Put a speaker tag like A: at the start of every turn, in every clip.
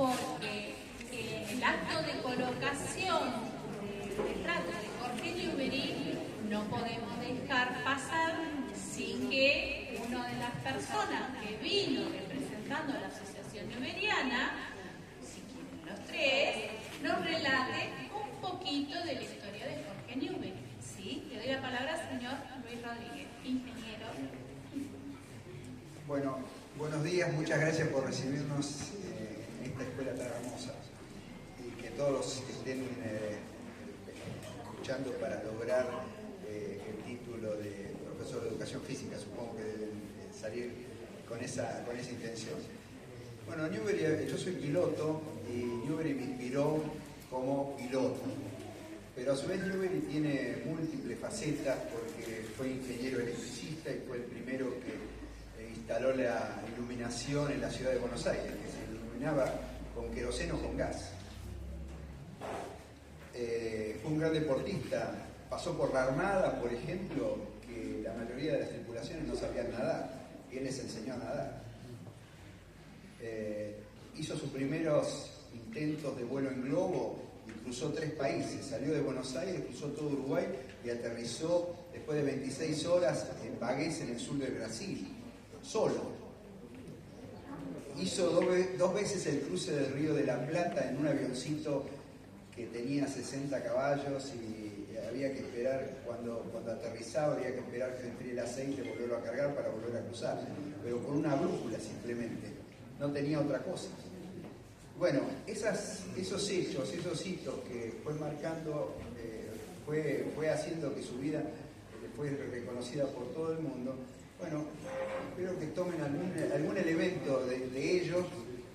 A: porque en el acto de colocación del retrato de Jorge Newbery no podemos dejar pasar sin que una de las personas que vino representando a la Asociación Newberiana, si quieren los tres, nos relate un poquito de la historia de Jorge Newbery. ¿Sí? Le doy la palabra al señor Luis Rodríguez, ingeniero.
B: Bueno, buenos días, muchas gracias por recibirnos en esta escuela tan hermosa y que todos los que estén escuchando para lograr el título de profesor de educación física, supongo que deben salir con esa intención. Bueno, Newbery, yo soy piloto y Newbery me inspiró como piloto, pero a su vez Newbery tiene múltiples facetas porque fue ingeniero electricista y fue el primero que instaló la iluminación en la ciudad de Buenos Aires, que se iluminaba con queroseno o con gas. Fue un gran deportista, pasó por la Armada, por ejemplo, que la mayoría de las tripulaciones no sabían nadar, y él les enseñó a nadar. Hizo sus primeros intentos de vuelo en globo y cruzó 3 países, salió de Buenos Aires, cruzó todo Uruguay y aterrizó después de 26 horas en Bagués, en el sur del Brasil. Solo. Hizo dos veces el cruce del Río de la Plata en un avioncito que tenía 60 caballos y había que esperar, cuando aterrizaba había que esperar que se enfríe el aceite, volverlo a cargar para volver a cruzar, pero con una brújula simplemente, no tenía otra cosa. Bueno, esos hechos, esos hitos que fue marcando, fue haciendo que su vida fue reconocida por todo el mundo. Bueno, espero que tomen algún elemento de ellos,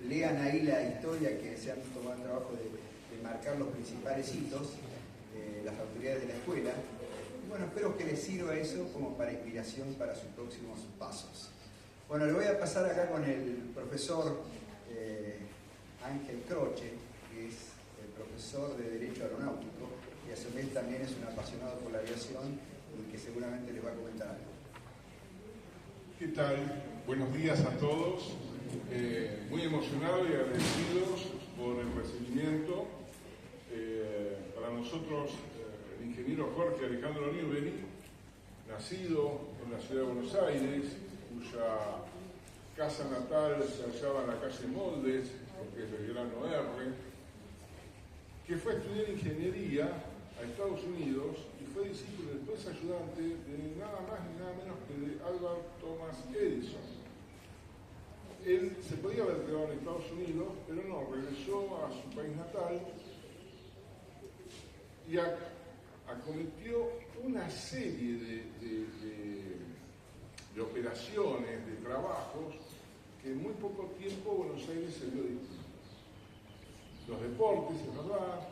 B: lean ahí la historia, que se han tomado el trabajo de marcar los principales hitos, las autoridades de la escuela. Y bueno, espero que les sirva eso como para inspiración para sus próximos pasos. Bueno, le voy a pasar acá con el profesor Ángel Croce, que es el profesor de Derecho Aeronáutico, y a su vez también es un apasionado por la aviación y que seguramente les va a comentar algo.
C: ¿Qué tal? Buenos días a todos. Muy emocionados y agradecidos por el recibimiento. Para nosotros, el ingeniero Jorge Alejandro Newbery, nacido en la ciudad de Buenos Aires, cuya casa natal se hallaba en la calle Moldes, porque es Belgrano R, que fue a estudiar ingeniería a Estados Unidos y fue discípulo y después ayudante de nada más ni nada menos que de Albert Thomas Edison. Él se podía haber quedado en Estados Unidos, pero no, regresó a su país natal y acometió una serie de operaciones, de trabajos, que en muy poco tiempo Buenos Aires se vio distinto. Los deportes, es verdad,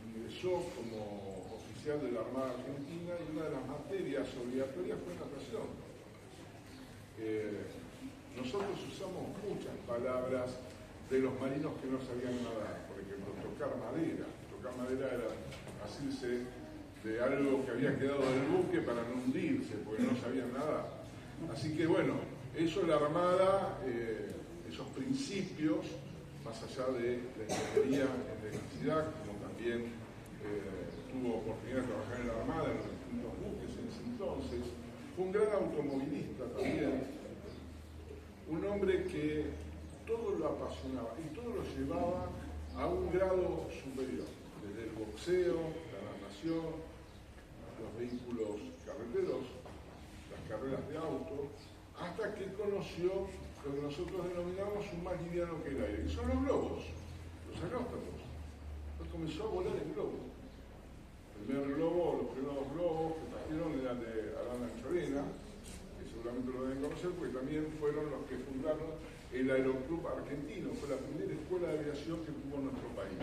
C: ingresó como oficial de la Armada Argentina y una de las materias obligatorias fue natación. Nosotros usamos muchas palabras de los marinos que no sabían nadar, por ejemplo, tocar madera. Tocar madera era asirse de algo que había quedado del buque para no hundirse, porque no sabían nadar. Así que bueno, eso la Armada, esos principios, más allá de la ingeniería en electricidad, como también tuvo oportunidad de trabajar en la Armada, en los distintos buques en ese entonces, fue un gran automovilista también, un hombre que todo lo apasionaba y todo lo llevaba a un grado superior, desde el boxeo, la natación, los vehículos carreteros, las carreras de auto, hasta que conoció lo que nosotros denominamos un más liviano que el aire, que son los globos, los aeróstatos. Entonces comenzó a volar en globo. Los primeros globos que trajeron eran de Arana Anchorena, que seguramente lo deben conocer, porque también fueron los que fundaron el Aeroclub Argentino, fue la primera escuela de aviación que tuvo nuestro país.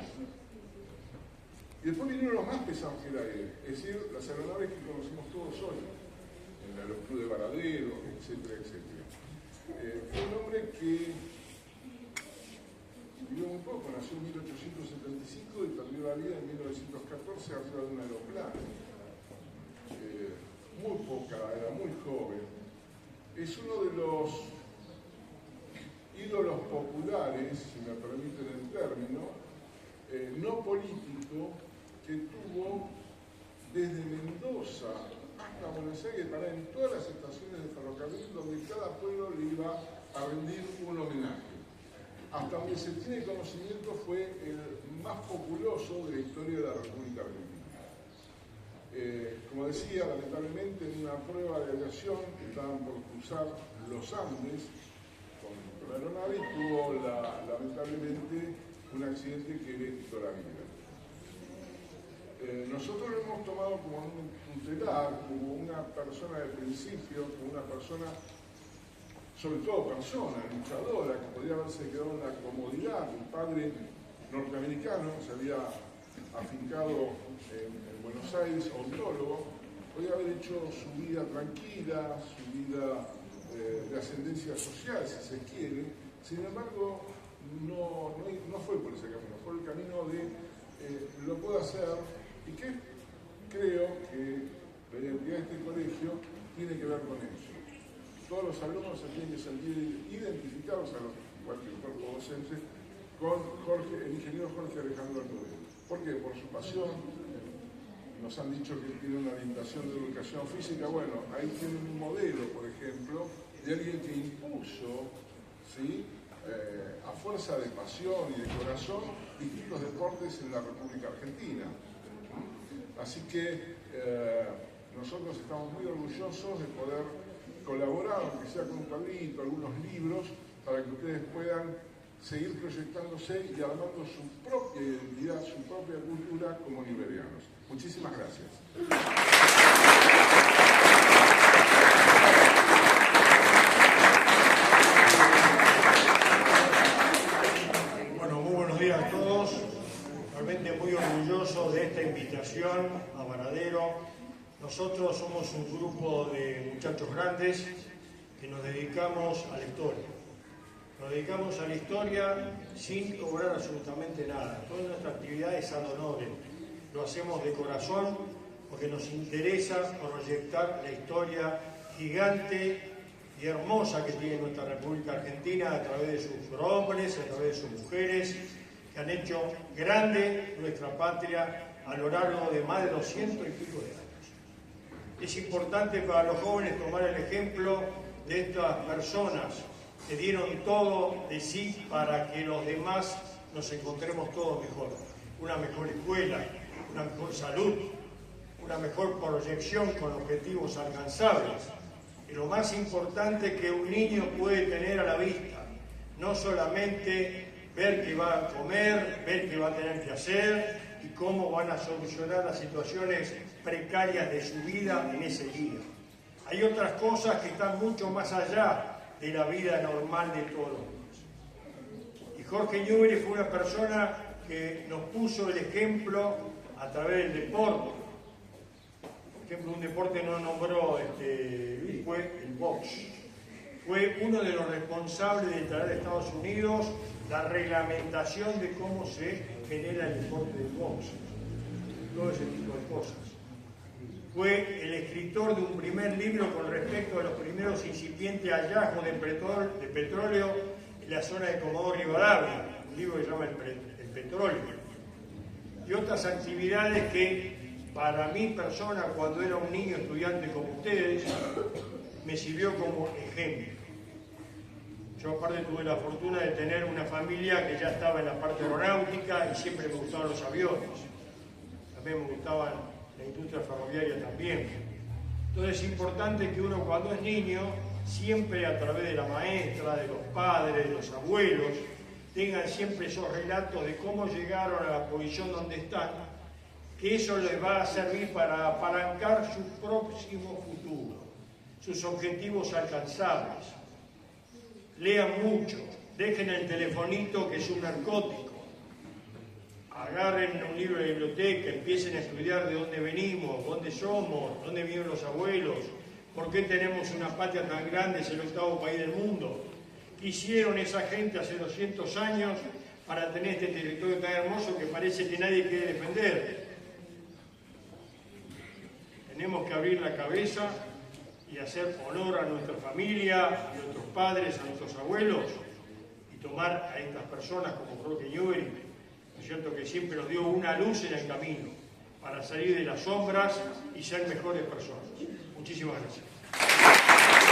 C: Y después vinieron los más pesados que el aire, es decir, las aeronaves que conocemos todos hoy, el Aeroclub de Varadero, etcétera, etcétera. Fue un hombre que vivió muy poco, nació en 1875 y perdió la vida en 1914 arriba de un aeroplano. Muy poca, era muy joven. Es uno de los ídolos populares, si me permiten el término no político que tuvo desde Mendoza hasta Buenos Aires, para en todas las estaciones de ferrocarril donde cada pueblo le iba a rendir un homenaje. Hasta donde se tiene conocimiento fue el más populoso de la historia de la República Argentina. Como decía, lamentablemente en una prueba de aviación estaban por cruzar los Andes con la aeronave y tuvo lamentablemente un accidente que le quitó la vida. Nosotros lo hemos tomado como un tutelar, como una persona de principio, como una persona, sobre todo persona, luchadora, que podría haberse quedado en la comodidad. Un padre norteamericano se había afincado en Buenos Aires, odontólogo, podía haber hecho su vida tranquila, su vida de ascendencia social, si se quiere. Sin embargo, no fue por ese camino, fue el camino de lo puedo hacer, y que creo que la identidad de este colegio tiene que ver con eso. Todos los alumnos se tienen que sentir identificados, igual que el cuerpo docente, con el ingeniero Jorge Alejandro Arnudel. ¿Por qué? Por su pasión. Nos han dicho que tiene una orientación de educación física. Bueno, ahí tiene un modelo, por ejemplo, de alguien que impuso, ¿sí?, a fuerza de pasión y de corazón, distintos deportes en la República Argentina. Así que nosotros estamos muy orgullosos de poder colaborar, aunque sea con un tablito, algunos libros, para que ustedes puedan seguir proyectándose y armando su propia identidad, su propia cultura como liberianos. Muchísimas gracias.
D: Bueno, muy buenos días a todos. Realmente muy orgulloso de esta invitación a Varadero. Nosotros somos un grupo de muchachos grandes que nos dedicamos a la historia. Nos dedicamos a la historia sin cobrar absolutamente nada. Toda nuestra actividad es ad honorem. Lo hacemos de corazón porque nos interesa proyectar la historia gigante y hermosa que tiene nuestra República Argentina a través de sus hombres, a través de sus mujeres, que han hecho grande nuestra patria a lo largo de más de 200 y pico de años. Es importante para los jóvenes tomar el ejemplo de estas personas que dieron todo de sí para que los demás nos encontremos todos mejor. Una mejor escuela, una mejor salud, una mejor proyección con objetivos alcanzables. Y lo más importante que un niño puede tener a la vista, no solamente ver qué va a comer, ver qué va a tener que hacer y cómo van a solucionar las situaciones precarias de su vida en ese día. Hay otras cosas que están mucho más allá de la vida normal de todos los días. Y Jorge Newbery fue una persona que nos puso el ejemplo a través del deporte. Por ejemplo, un deporte no nombró fue el box. Fue uno de los responsables de traer a Estados Unidos la reglamentación de cómo se genera el deporte del box. Todo ese tipo de cosas. Fue el escritor de un primer libro con respecto a los primeros incipientes hallazgos de petróleo en la zona de Comodoro Rivadavia, un libro que se llama El Petróleo. Y otras actividades que para mi persona, cuando era un niño estudiante como ustedes, me sirvió como ejemplo. Yo aparte tuve la fortuna de tener una familia que ya estaba en la parte aeronáutica y siempre me gustaban los aviones. También me gustaban la industria ferroviaria también. Entonces es importante que uno cuando es niño, siempre a través de la maestra, de los padres, de los abuelos, tengan siempre esos relatos de cómo llegaron a la posición donde están, que eso les va a servir para apalancar su próximo futuro, sus objetivos alcanzables. Lean mucho, dejen el telefonito que es un narcótico. Agarren un libro de biblioteca, empiecen a estudiar de dónde venimos, dónde somos, dónde viven los abuelos, por qué tenemos una patria tan grande, es el 8º país del mundo. ¿Qué hicieron esa gente hace 200 años para tener este territorio tan hermoso que parece que nadie quiere defender? Tenemos que abrir la cabeza y hacer honor a nuestra familia, a nuestros padres, a nuestros abuelos, y tomar a estas personas como Roque Newbery, ¿no es cierto?, que siempre nos dio una luz en el camino para salir de las sombras y ser mejores personas. Muchísimas gracias.